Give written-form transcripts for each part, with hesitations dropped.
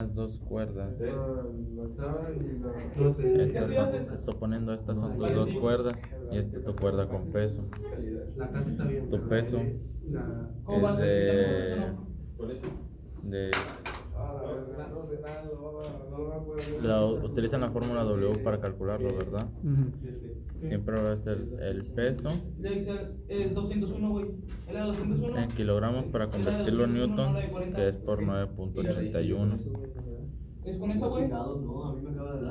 Las dos cuerdas. Suponiendo estas son tus dos cuerdas y esta es tu cuerda con peso. Tu peso es utilizan la fórmula W para calcularlo, ¿verdad? Siempre va a ser el peso es 201, güey. Era 201 en kilogramos para convertirlo en newtons, que es por 9.81. ¿Es con eso, güey?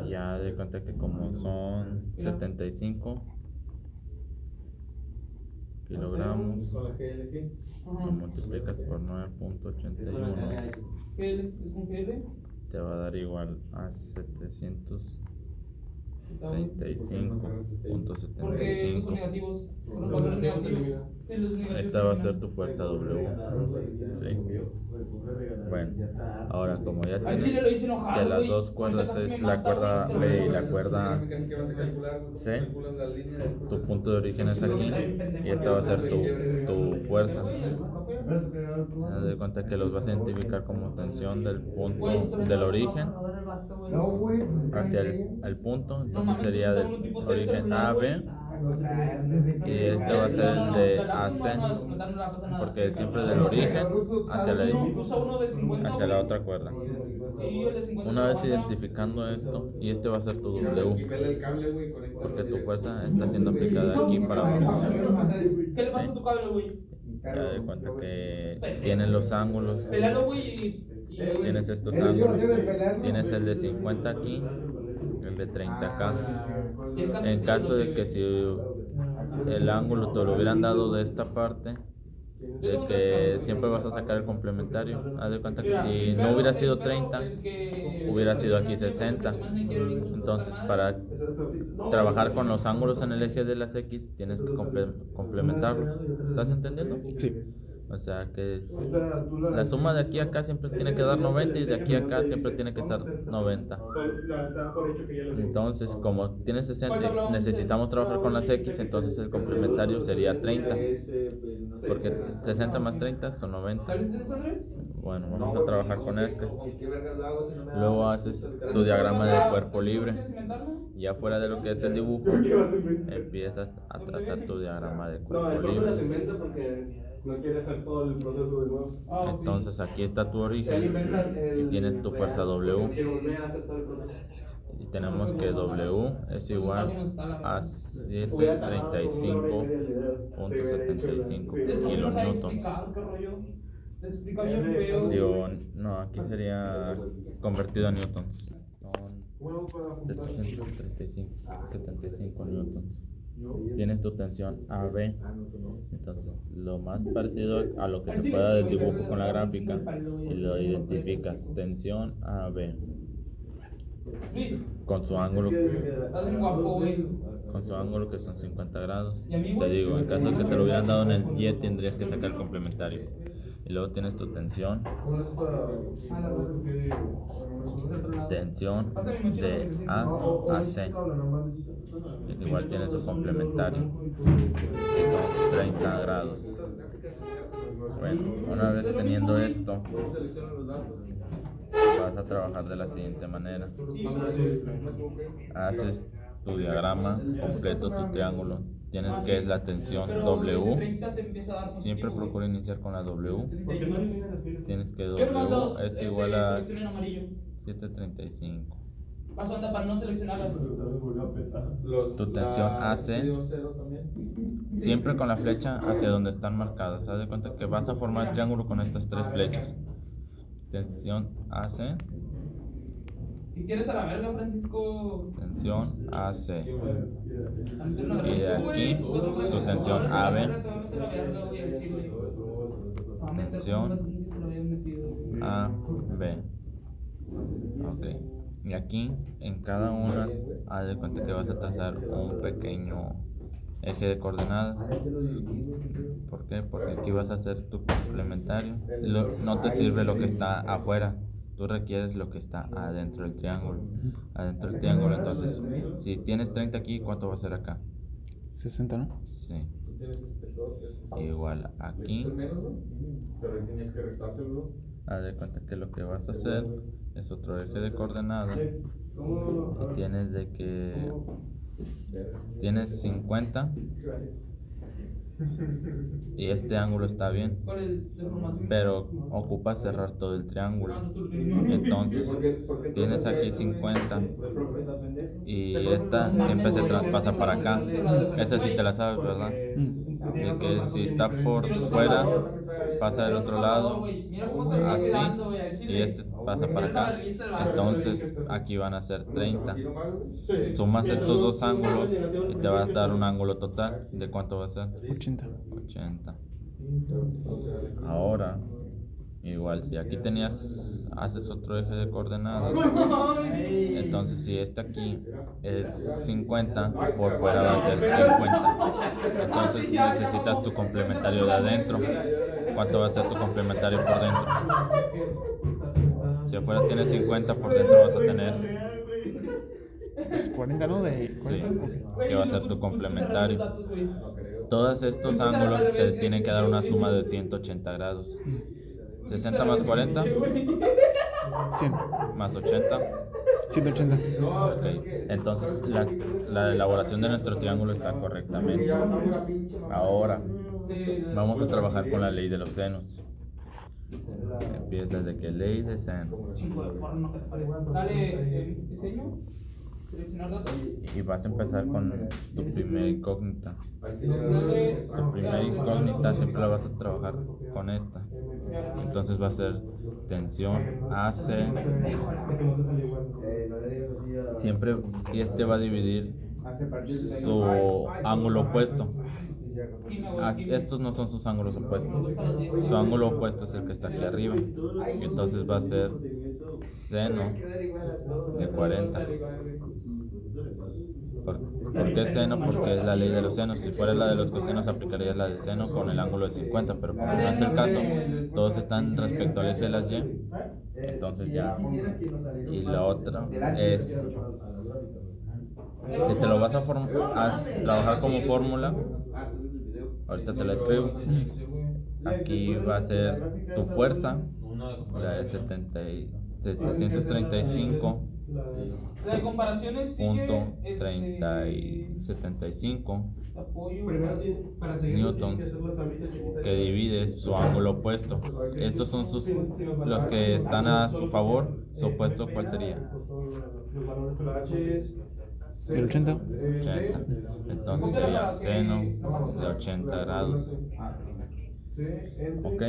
Ya de cuenta que como son 75 kilogramos, lo multiplicas por 9.81, ¿Es con GL? te va a dar igual a 735.75. Porque estos son negativos. Son valores negativos. Sí, los negativos. Esta va a ser tu fuerza W. Sí. Bueno, ahora como ya Al tienes chile lo hice enojado, que las güey. dos cuerdas Ahorita casi es me la mata, cuerda güey. B y la cuerda C, tu punto de origen es aquí y esta va a ser tu fuerza. Haz de cuenta que los vas a identificar como tensión del punto del origen hacia el punto, entonces sería del origen AB y este va a ser el de AC, porque siempre del origen hacia la otra cuerda. Una vez identificando esto, y este va a ser tu W, porque tu fuerza está siendo aplicada aquí para abajo. ¿Qué le pasa a tu cable, güey? Ya de cuenta que tienes los ángulos, Pelalo, güey. tienes estos ángulos, tienes el de 50 aquí, el de 30 acá. En caso de que si el ángulo te lo hubieran dado de esta parte, de que siempre vas a sacar el complementario. Haz de cuenta que si no hubiera sido 30, hubiera sido aquí 60. Entonces, para trabajar con los ángulos en el eje de las X, tienes que complementarlos. ¿Estás entendiendo? Sí. O sea que la suma de aquí a acá siempre tiene que dar 90 y de aquí a acá siempre tiene que estar 90. Entonces, como tiene 60, necesitamos trabajar con las X, entonces el complementario sería 30. Porque 60 más 30 son 90. Bueno, vamos a trabajar con este. Luego haces tu diagrama de cuerpo libre. Ya fuera de lo que es el dibujo, empiezas a trazar tu diagrama de cuerpo libre. No quiere hacer todo el proceso de nuevo. Entonces aquí está tu origen y tienes tu fuerza W. Y tenemos que W es igual a 735.75 kilonewtons. Digo, no, aquí sería convertido a newtons. Son 735 newtons. Tienes tu tensión AB. Entonces, lo más parecido a lo que se pueda del dibujo con la gráfica y lo identificas. Tensión AB. Con su ángulo que son 50 grados. Te digo, en caso de que te lo hubieran dado en el Y, tendrías que sacar el complementario. Y luego tienes tu tensión de A a C. Igual tiene su complementario, que son 30 grados. Bueno, una vez teniendo esto, vas a trabajar de la siguiente manera. Haces tu diagrama completo, tu triángulo. Tienes que es la tensión W. Siempre procura iniciar con la W. Tienes que W es igual a 735. Para no seleccionarlas. Tu tensión AC, siempre con la flecha hacia donde están marcadas. Haz de cuenta que vas a formar el triángulo con estas tres flechas. Tensión AC. Si quieres a la verga, Francisco. Tensión AC. Y de aquí tu tensión AB. Tensión AB. Ok. Y aquí en cada una haz de cuenta que vas a trazar un pequeño eje de coordenadas. ¿Por qué? Porque aquí vas a hacer tu complementario. No te sirve lo que está afuera. Tú requieres lo que está adentro del triángulo. Adentro del triángulo, entonces, si tienes 30 aquí, ¿cuánto va a ser acá? 60, ¿no? Sí. Igual aquí. Haz de cuenta que lo que vas a hacer es otro eje de coordenadas. Y tienes de que tienes 50 y este ángulo está bien, ¿Cuál es la formación? pero ocupa cerrar todo el triángulo. Entonces tienes aquí 50 y esta siempre se traspasa para acá. Esa sí te la sabes, ¿verdad? De que si está por fuera pasa del otro lado así y este pasa para acá. Entonces aquí van a ser 30. Sumas estos dos ángulos y te va a dar un ángulo total. ¿De cuánto va a ser? 80. 80. Ahora, igual, si aquí haces otro eje de coordenadas, entonces si este aquí es 50, por fuera va a ser 50. Entonces necesitas tu complementario de adentro. ¿Cuánto va a ser tu complementario por dentro? Si afuera tienes 50, por dentro vas a tener... Es 40, ¿no? De 40. Sí, que va a ser tu complementario. Todos estos ángulos te tienen que dar una suma de 180 grados. 60 más 40 100. más 80. 180. Ok, entonces la elaboración de nuestro triángulo está correctamente. Ahora vamos a trabajar con la ley de los senos. Empieza desde que ley de seno. Dale diseño, seleccionar datos. Y vas a empezar con tu primera incógnita. Dale, Tu primera incógnita siempre la vas a trabajar con esta. Entonces va a ser tensión AC. Siempre y este va a dividir su ángulo opuesto. Estos no son sus ángulos opuestos. Su ángulo opuesto es el que está aquí arriba. Entonces va a ser seno de 40. ¿Por qué seno? Porque es la ley de los senos. Si fuera la de los cosenos, aplicaría la de seno con el ángulo de 50. Pero como no es el caso, todos están respecto al eje de las Y. Entonces ya. Y la otra es... Si te lo vas a trabajar como fórmula, ahorita te la escribo. Aquí va a ser tu fuerza, la de 735. De comparaciones sigue Punto 75 newtons, que divide su ángulo opuesto. Estos son los que están a su favor. Su opuesto, ¿cuál sería? ¿El 80? 80. Entonces sería seno de 80 grados. ¿Ok?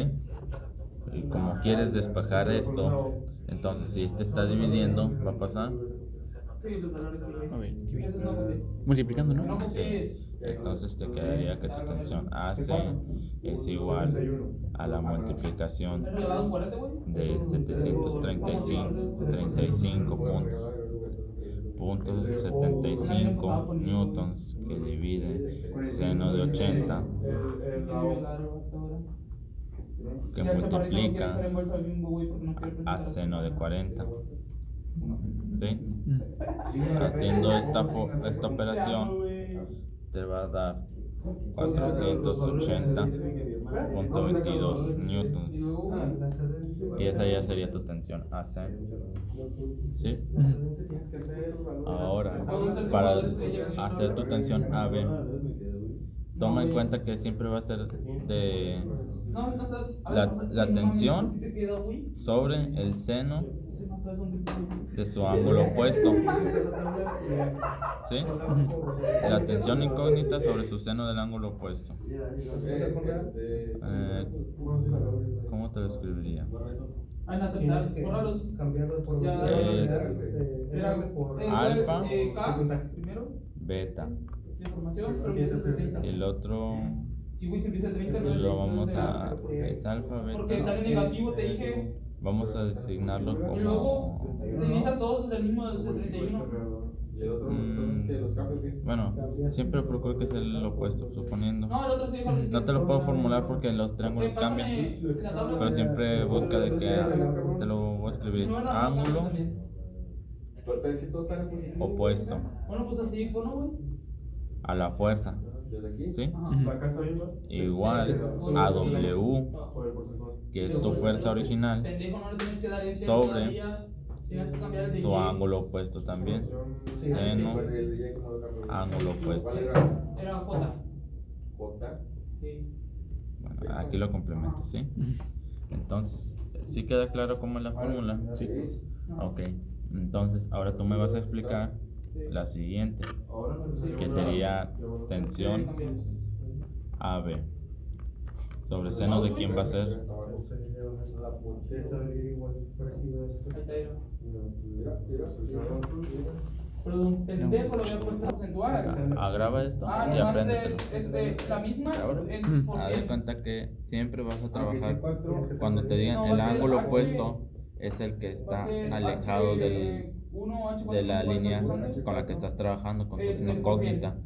Y como quieres despejar esto, entonces si este está dividiendo, va a pasar. Sí, los valores sí. A ver, Esos no copies. multiplicando, ¿no? No Sí. copies. Entonces te quedaría que tu tensión AC es igual a la multiplicación ¿Me has regalado un 40, güey? de 735 puntos 75 newtons, que divide seno de 80, que multiplica a seno de 40. ¿Sí? Haciendo esta operación te va a dar 480.22 newtons. Y esa ya sería tu tensión AC. ¿Sí? Ahora, para hacer tu tensión AB, toma en cuenta que siempre va a ser de la tensión sobre el seno de su ángulo opuesto. ¿Sí? La tensión incógnita sobre su seno del ángulo opuesto. ¿Cómo te lo escribiría? Es alfa, beta. El otro lo vamos a... es alfa, Porque beta. está en negativo, te dije. Vamos a designarlo Y como... luego, inicias todos desde el mismo, desde 31. Bueno, siempre procuro que sea el opuesto, suponiendo. No, el otro sí dijo. No te lo puedo formular porque los triángulos cambian, pero siempre busca de que te lo voy a escribir ángulo opuesto Bueno, pues así, bueno, güey. a la fuerza, ¿sí? Ajá. Igual a W, que es tu fuerza original, Pendejo, no le tienes que dar enter sobre todavía. Tienes que cambiar el de su Y. ángulo opuesto también. Seno, ángulo opuesto. Era J. J. Sí. Bueno, aquí lo complemento, ¿sí? Entonces, ¿sí queda claro cómo es la fórmula? Sí. Ok, entonces ahora tú me vas a explicar la siguiente, que sería tensión AB. ¿Sobre seno de quién va a ser? Ahí está, pero un pendejo lo había puesto a acentuar. Agrava esto y Nomás apréndetelo. es la misma en por Haz de cien. cuenta que siempre vas a trabajar cuando te digan el ángulo opuesto es el que está alejado de la línea con la que estás trabajando con tu incógnita.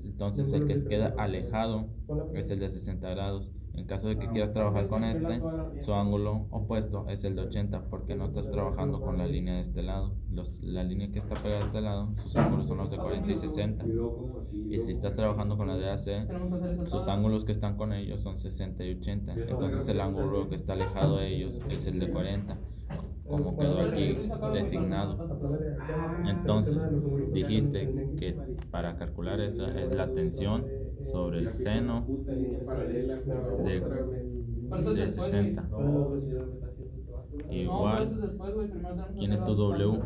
Entonces el que queda alejado es el de 60 grados. En caso de que quieras trabajar con este, su ángulo opuesto es el de 80 porque no estás trabajando con la línea de este lado. La línea que está pegada a este lado, sus ángulos son los de 40 y 60. Y si estás trabajando con la de AC, sus ángulos que están con ellos son 60 y 80. Entonces el ángulo que está alejado de ellos es el de 40, como quedó aquí designado. Entonces dijiste que para calcular esa es la tensión sobre el seno de 60. Igual, ¿quién es tu W?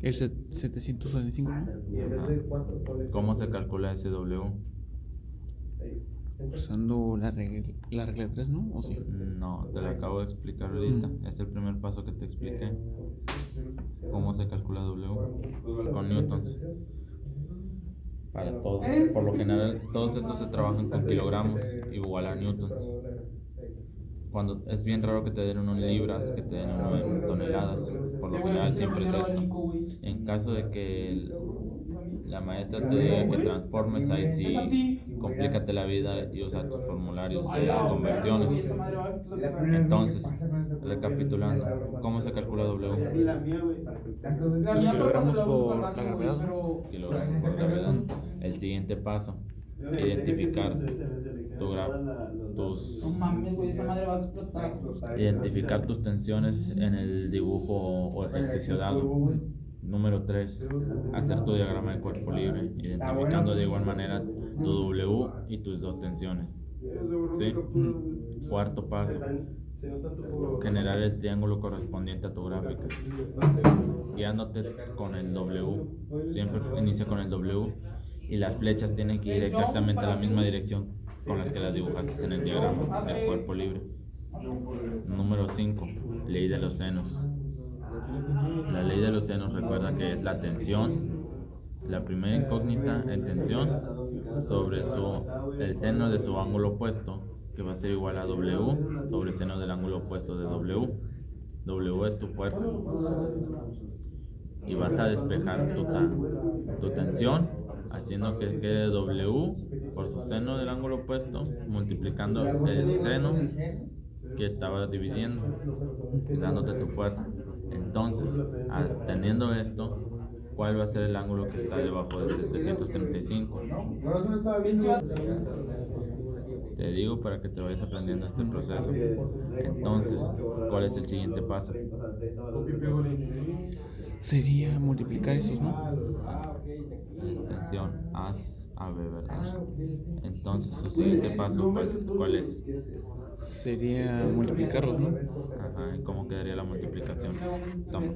El 765, ¿no? ¿Cómo se calcula ese W? Usando la regla 3, ¿no? ¿O sí? No, te lo acabo de explicar ahorita. Es el primer paso que te expliqué. ¿Cómo se calcula W? Con newtons. Para todo. Por lo general, todos estos se trabajan con kilogramos igual a newtons. Cuando es bien raro que te den uno en libras, que te den uno en toneladas. Por lo general siempre es esto. En caso de que la maestra te diga que transformes, ahí sí, complícate la vida y usa tus formularios de conversiones. Entonces, recapitulando, ¿cómo se calcula W? Los kilogramos por la gravedad. Kilogramos por gravedad. El siguiente paso, identificar No mames, güey, esa madre va a explotar. identificar tus tensiones en el dibujo o ejercicio dado. Número 3, hacer tu diagrama de cuerpo libre, identificando de igual manera tu W y tus dos tensiones. ¿Sí? Cuarto paso, generar el triángulo correspondiente a tu gráfica, guiándote con el W. Siempre inicia con el W y las flechas tienen que ir exactamente a la misma dirección con las que las dibujaste en el diagrama del cuerpo libre. Número 5, ley de los senos. La ley de los senos, recuerda que es la tensión, la primera incógnita en tensión sobre el seno de su ángulo opuesto, que va a ser igual a W sobre el seno del ángulo opuesto de W. W es tu fuerza. Y vas a despejar tu tensión haciendo que quede W por su seno del ángulo opuesto, multiplicando el seno que estaba dividiendo, dándote tu fuerza. Entonces, teniendo esto, ¿cuál va a ser el ángulo que está debajo de 735? Te digo para que te vayas aprendiendo este proceso. Entonces, ¿cuál es el siguiente paso? Sería multiplicar esos, ¿no? Tensión AB, ¿verdad? Entonces, su siguiente paso, ¿cuál es? Sería multiplicarlos, ¿no? Ajá, ¿y cómo quedaría la multiplicación? Toma.